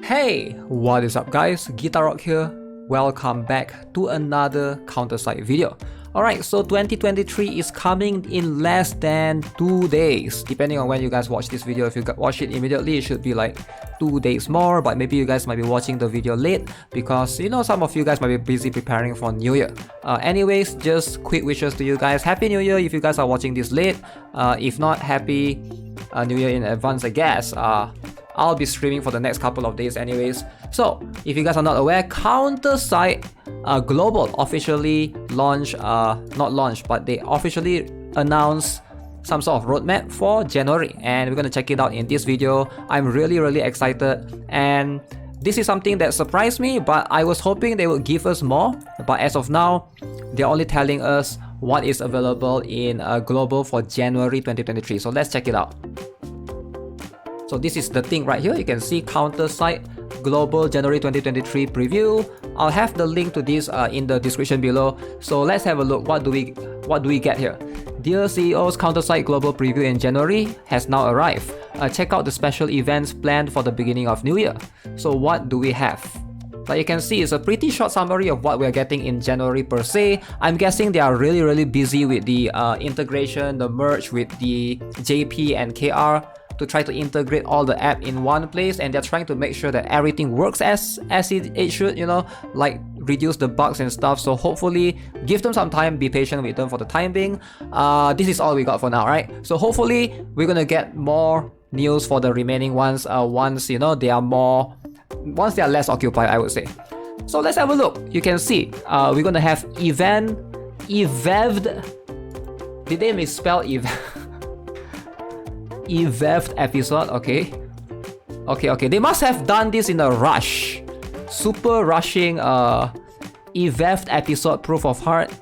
Hey, what is up guys? GuitarRock here. Welcome back to another CounterSide video. Alright, so 2023 is coming in less than 2 days. Depending on when you guys watch this video, if you watch it immediately, it should be like 2 days more. But maybe you guys might be watching the video late because you know some of you guys might be busy preparing for New Year. Anyways, just quick wishes to you guys. Happy New Year if you guys are watching this late. If not, Happy New Year in advance, I guess. I'll be streaming for the next couple of days anyways. So, if you guys are not aware, CounterSide Global officially launched, not launched, but they officially announced some sort of roadmap for January. And we're gonna check it out in this video. I'm really excited. And this is something that surprised me, but I was hoping they would give us more. But as of now, they're only telling us what is available in Global for January 2023. So let's check it out. So this is the thing right here. You can see CounterSide Global January 2023 preview. I'll have the link to this in the description below. So let's have a look. What do we get here? Dear CEO's CounterSide Global preview in January has now arrived. Check out the special events planned for the beginning of New Year. So what do we have? Like you can see, it's a pretty short summary of what we're getting in January per se. I'm guessing they are really busy with the integration, the merge with the JP and KR to try to integrate all the app in one place, and they're trying to make sure that everything works as it should, you know, like reduce the bugs and stuff. So hopefully give them some time, be patient with them for the time being. This is all we got for now, right? So hopefully we're gonna get more news for the remaining ones once you know they are less occupied, I would say. So let's have a look. You can see we're gonna have eveved. Did they misspell eveved episode? Okay. They must have done this in a rush. Super rushing eveved episode proof of heart,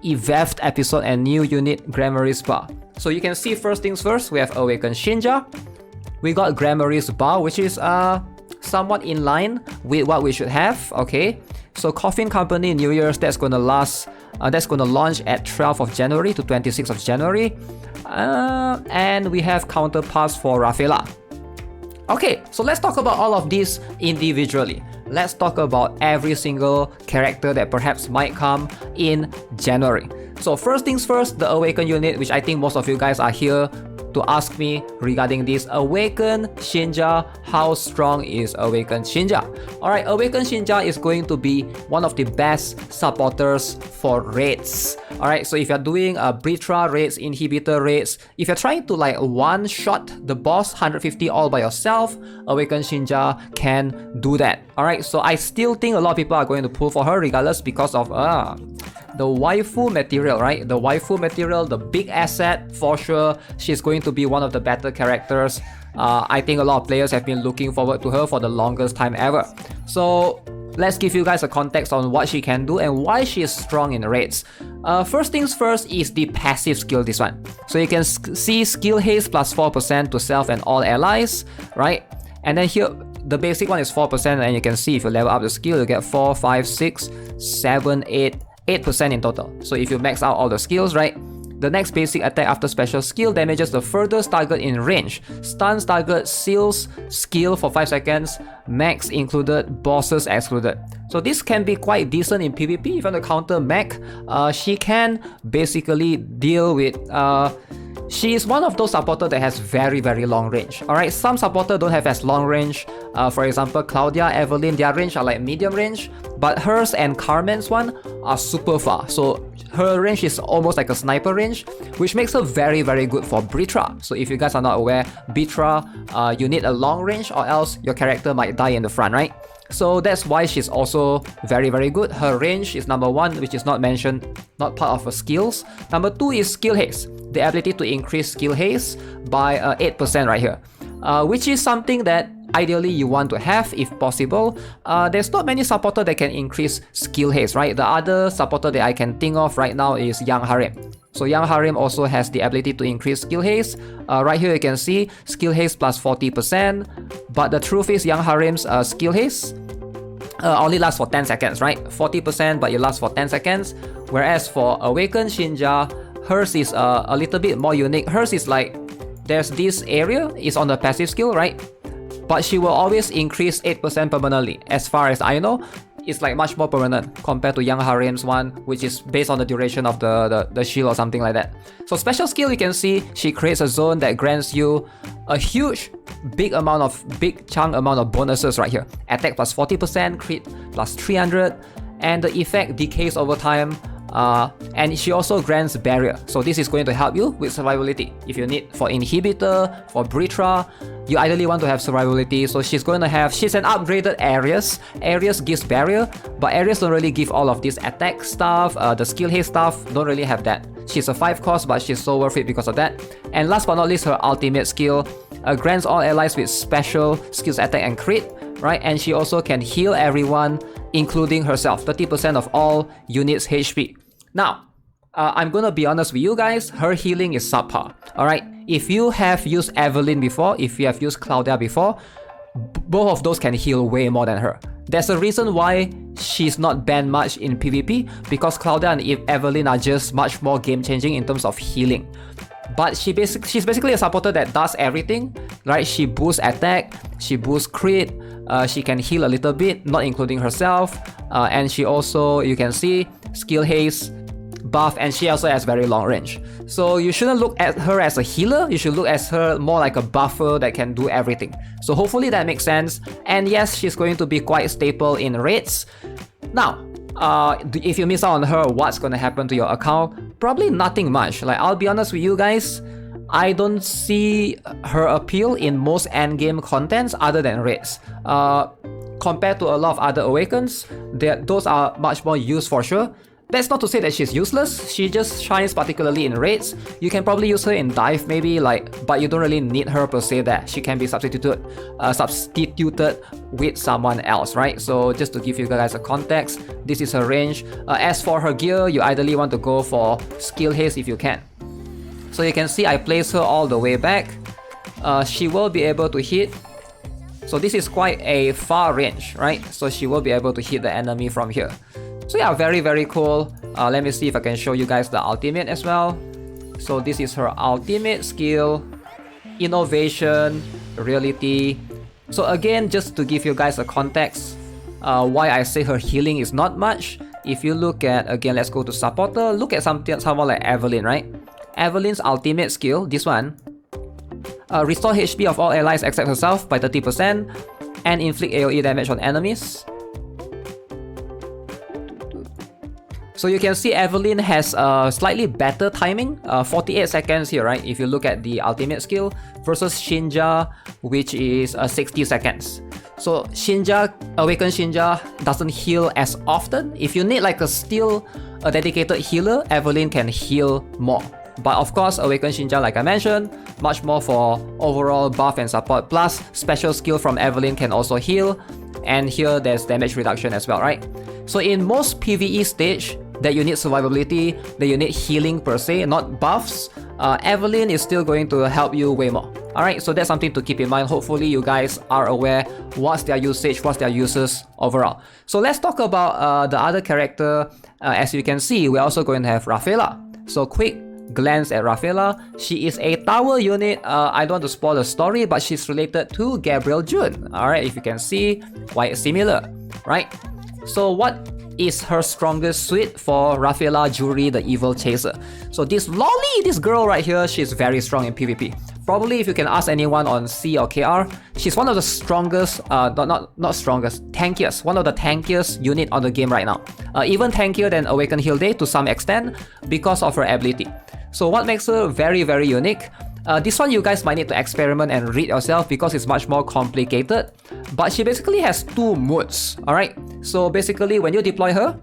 eveved episode and new unit Grammarly's bar. So you can see first things first, we have Awaken Shin Jia. We got Grammarly's bar, which is somewhat in line with what we should have. Okay. So Coffin Company New Year's, that's gonna launch at 12th of January to 26th of January. And we have counterparts for Rafaela. Okay, so let's talk about all of these individually. Let's talk about every single character that perhaps might come in January. So first things first, the Awaken unit, which I think most of you guys are here to ask me regarding this. Awaken Shin Jia, how strong is Awaken Shin Jia? Alright, Awaken Shin Jia is going to be one of the best supporters for raids. Alright, so if you're doing Britra raids, inhibitor raids, if you're trying to like one-shot the boss 150 all by yourself, Awaken Shin Jia can do that. Alright, so I still think a lot of people are going to pull for her regardless because of the waifu material, right? The waifu material, the big asset for sure. She's going to be one of the better characters. I think a lot of players have been looking forward to her for the longest time ever. So let's give you guys a context on what she can do and why she is strong in raids. First things first is the passive skill, this one. So you can see skill haste plus 4% to self and all allies, right? And then here, the basic one is 4%, and you can see if you level up the skill, you get 4, 5, 6, 7, 8% in total. So if you max out all the skills, right? The next basic attack after special skill damages the furthest target in range. Stuns target, seals skill for 5 seconds, max included, bosses excluded. So this can be quite decent in PvP. If you want to counter mech, she can basically deal with... she is one of those supporters that has very long range. Alright, some supporters don't have as long range. For example, Claudia, Evelyn, their range are like medium range, but hers and Carmen's one are super far. So her range is almost like a sniper range, which makes her very good for Britra. So if you guys are not aware, Britra, you need a long range or else your character might die in the front, right? So that's why she's also very good. Her range is number 1, which is not mentioned, not part of her skills. Number 2 is skill haste, the ability to increase skill haste by 8% right here, which is something that ideally you want to have if possible. There's not many supporters that can increase skill haste, right? The other supporter that I can think of right now is Young Harem. So Young Harem also has the ability to increase skill haste. Right here you can see skill haste plus 40%, but the truth is Young Harem's skill haste only lasts for 10 seconds, right? 40%, but it lasts for 10 seconds. Whereas for Awaken Shin Jia, hers is a little bit more unique. Hers is like, there's this area, is on the passive skill, right? but she will always increase 8% permanently. As far as I know, it's like much more permanent compared to Young Harem's one, which is based on the duration of the shield or something like that. So special skill, you can see she creates a zone that grants you a big chunk amount of bonuses right here. Attack plus 40%, crit plus 300, and the effect decays over time. And she also grants barrier, so this is going to help you with survivability. If you need for inhibitor, for Britra, you ideally want to have survivability, so she's an upgraded Aries. Aries gives barrier, but Aries don't really give all of this attack stuff, the skill haste stuff, don't really have that. She's a 5 cost, but she's so worth it because of that. And last but not least, her ultimate skill grants all allies with special skills attack and crit, right? And she also can heal everyone, including herself, 30% of all units HP. Now, I'm gonna be honest with you guys, her healing is subpar, alright? If you have used Evelyn before, if you have used Claudia before, both of those can heal way more than her. There's a reason why she's not banned much in PvP, because Claudia and Evelyn are just much more game-changing in terms of healing. But she's basically a supporter that does everything, right? She boosts attack, she boosts crit, she can heal a little bit, not including herself, and she also, you can see, skill haste, buff, and she also has very long range. So you shouldn't look at her as a healer, you should look at her more like a buffer that can do everything. So hopefully that makes sense. And yes, she's going to be quite staple in raids. Now, if you miss out on her, what's gonna happen to your account? Probably nothing much. Like, I'll be honest with you guys, I don't see her appeal in most endgame contents other than raids. Compared to a lot of other Awakens, those are much more used for sure. That's not to say that she's useless, she just shines particularly in raids. You can probably use her in dive maybe, but you don't really need her per se there. She can be substituted with someone else, right? So just to give you guys a context, this is her range. As for her gear, you ideally want to go for skill haste if you can. So you can see I place her all the way back. She will be able to hit. So this is quite a far range, right? So she will be able to hit the enemy from here. So yeah, very, very cool. Let me see if I can show you guys the ultimate as well. So this is her ultimate skill, innovation, reality. So again, just to give you guys a context, why I say her healing is not much. If you look at, again, let's go to supporter, look at someone like Evelyn, right? Evelyn's ultimate skill, this one, restore HP of all allies except herself by 30% and inflict AoE damage on enemies. So you can see Evelyn has a slightly better timing, 48 seconds here, right? If you look at the ultimate skill versus Shin Jia, which is 60 seconds. So Shin Jia, Awakened Shin Jia doesn't heal as often. If you need like a dedicated healer, Evelyn can heal more. But of course, Awakened Shin Jia, like I mentioned, much more for overall buff and support. Plus, special skill from Evelyn can also heal. And here there's damage reduction as well, right? So in most PvE stage, that you need survivability, that you need healing per se, not buffs, Evelyn is still going to help you way more. Alright, so that's something to keep in mind. Hopefully you guys are aware what's their usage, what's their uses overall. So let's talk about the other character. As you can see, we're also going to have Rafaela. So quick glance at Rafaela. She is a tower unit. I don't want to spoil the story, but she's related to Gabriel Jun. Alright, if you can see, quite similar, right? So what is her strongest suit for Rafaela Juri, the evil chaser? So this girl right here, she's very strong in PvP. Probably if you can ask anyone on C or KR, she's one of the strongest, not strongest, tankiest, one of the tankiest unit on the game right now. Even tankier than Awakened Hilde to some extent because of her ability. So what makes her very, very unique? This one you guys might need to experiment and read yourself because it's much more complicated. But she basically has two moods, alright? So basically when you deploy her,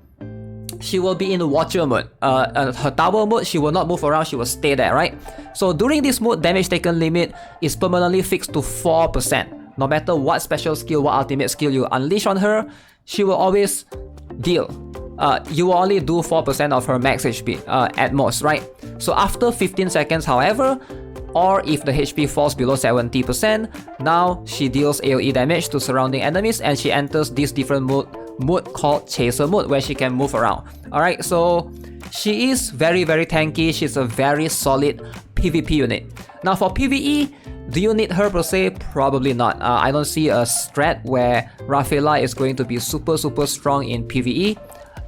she will be in the Watcher mode. Her tower mode, she will not move around, she will stay there, right? So during this mode, damage taken limit is permanently fixed to 4%. No matter what special skill, what ultimate skill you unleash on her, she will always deal. You will only do 4% of her max HP at most, right? So after 15 seconds, however, or if the HP falls below 70%, now she deals AoE damage to surrounding enemies and she enters this different mode called Chaser mode where she can move around. Alright, so she is very, very tanky. She's a very solid PvP unit. Now for PvE, do you need her per se? Probably not. I don't see a strat where Rafaela is going to be super strong in PvE,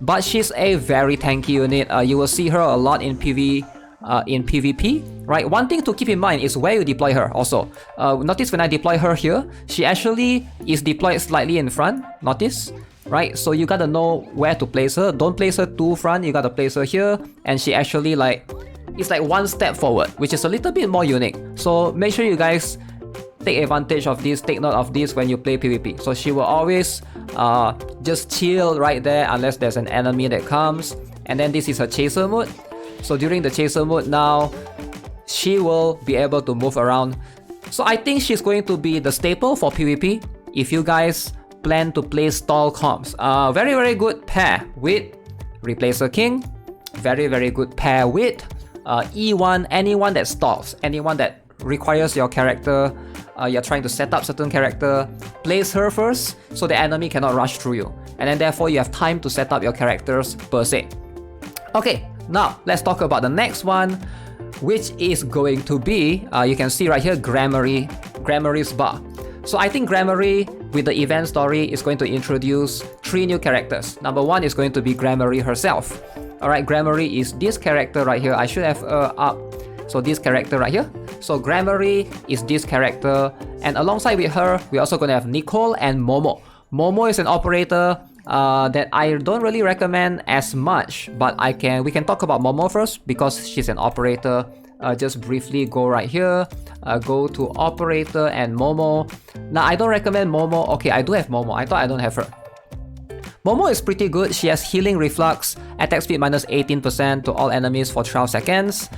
but she's a very tanky unit. You will see her a lot in PvP, right? One thing to keep in mind is where you deploy her also. Notice when I deploy her here, she actually is deployed slightly in front. Notice? Right? So you gotta know where to place her. Don't place her too front, you gotta place her here, and she actually it's like one step forward, which is a little bit more unique. So make sure you guys take advantage of this, take note of this when you play PvP. So she will always just chill right there unless there's an enemy that comes. And then this is her chaser mode. So during the chaser mode now, she will be able to move around. So I think she's going to be the staple for PvP if you guys plan to play stall comps. Very good pair with Replacer King. Very good pair with E1, anyone that stalls, anyone that requires your character, you're trying to set up certain character, place her first so the enemy cannot rush through you. And then therefore you have time to set up your characters per se. Okay, now let's talk about the next one, which is going to be, you can see right here, Gramarye's bar. So I think Gramarye with the event story is going to introduce 3 new characters. Number 1 is going to be Gramarye herself. Alright, Gramarye is this character right here. I should have up. So this character right here. So Gramarye is this character, and alongside with her, we're also going to have Nicole and Momo. Momo is an operator that I don't really recommend as much, but we can talk about Momo first because she's an operator. Just briefly go right here, go to operator and Momo. Now I don't recommend Momo. Okay, I do have Momo. I thought I don't have her. Momo is pretty good. She has healing reflux, attack speed minus 18% to all enemies for 12 seconds.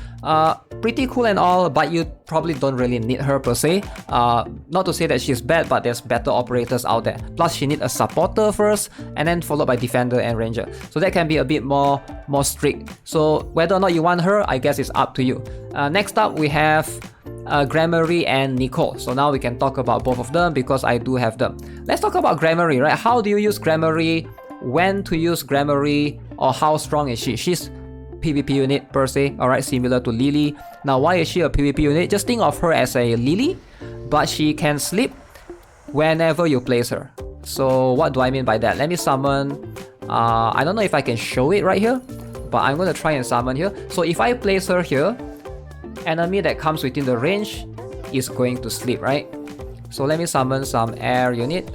Pretty cool and all, but you probably don't really need her per se. Not to say that she's bad, but there's better operators out there. Plus she needs a supporter first, and then followed by defender and ranger. So that can be a bit more strict. So whether or not you want her, I guess it's up to you. Next up we have Gramarye and Nicole. So now we can talk about both of them because I do have them. Let's talk about Gramarye, right? How do you use Gramarye? When to use Gramarye? Or how strong is she? She's PvP unit per se, alright, similar to Lily. Now why is she a PvP unit? Just think of her as a Lily, but she can sleep whenever you place her. So what do I mean by that? Let me summon, I don't know if I can show it right here, but I'm going to try and summon here. So if I place her here, enemy that comes within the range is going to sleep, right? So let me summon some air unit.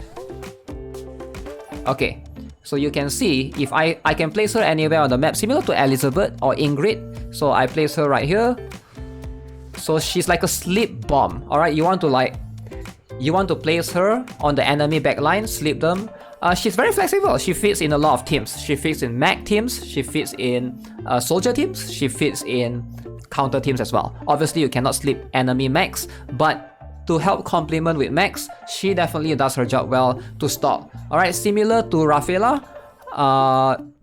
Okay, so you can see if I can place her anywhere on the map, similar to Elizabeth or Ingrid. So I place her right here. So she's like a sleep bomb. Alright, you want to place her on the enemy backline, sleep them. She's very flexible. She fits in a lot of teams. She fits in mech teams, she fits in soldier teams, she fits in counter teams as well. Obviously you cannot sleep enemy mechs, but to help complement with mechs, she definitely does her job well to stall. Alright, similar to Rafaela,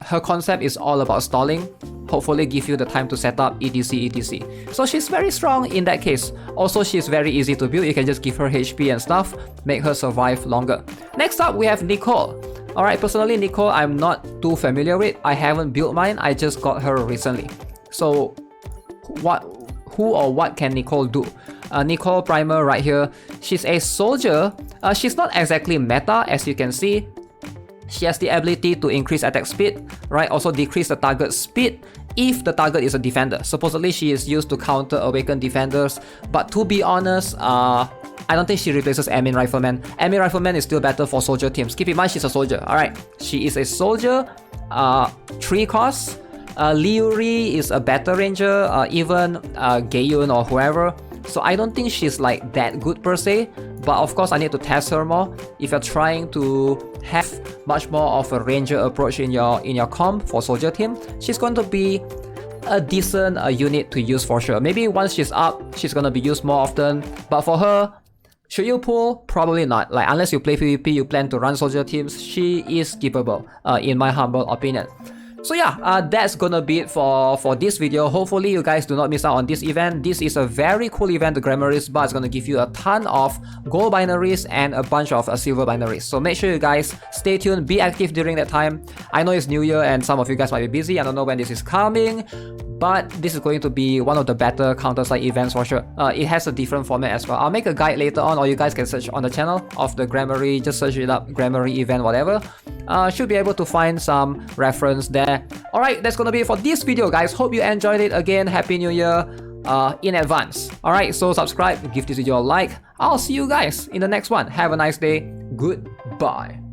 her concept is all about stalling. Hopefully give you the time to set up etc. So she's very strong in that case. Also she's very easy to build. You can just give her HP and stuff, make her survive longer. Next up we have Nicole. Alright, personally Nicole I'm not too familiar with. I haven't built mine, I just got her recently. So who or what can Nicole do? Nicole Primer right here, she's a soldier. She's not exactly meta, as you can see. She has the ability to increase attack speed, right? Also decrease the target speed if the target is a defender. Supposedly she is used to counter awakened defenders, but to be honest, I don't think she replaces A.SHIN Rifleman. A.SHIN Rifleman is still better for soldier teams. Keep in mind she's a soldier, alright? She is a soldier, 3 costs. Liuri is a better ranger, even Gayun or whoever. So I don't think she's like that good per se, but of course I need to test her more. If you're trying to have much more of a ranger approach in your comp for soldier team, she's going to be a decent unit to use for sure. Maybe once she's up, she's going to be used more often, but for her, should you pull? Probably not. Like unless you play PvP, you plan to run soldier teams, she is skippable in my humble opinion. So yeah, that's gonna be it for this video. Hopefully you guys do not miss out on this event. This is a very cool event. The Gramarye's bar is gonna give you a ton of gold binaries and a bunch of silver binaries. So make sure you guys stay tuned, be active during that time. I know it's New Year and some of you guys might be busy. I don't know when this is coming, but this is going to be one of the better CounterSide events for sure. It has a different format as well. I'll make a guide later on, or you guys can search on the channel of the Grammarly, just search it up, Grammarly event, whatever. Should be able to find some reference there. Alright, that's gonna be it for this video, guys. Hope you enjoyed it. Again, Happy New Year in advance. Alright, so subscribe, give this video a like. I'll see you guys in the next one. Have a nice day. Goodbye.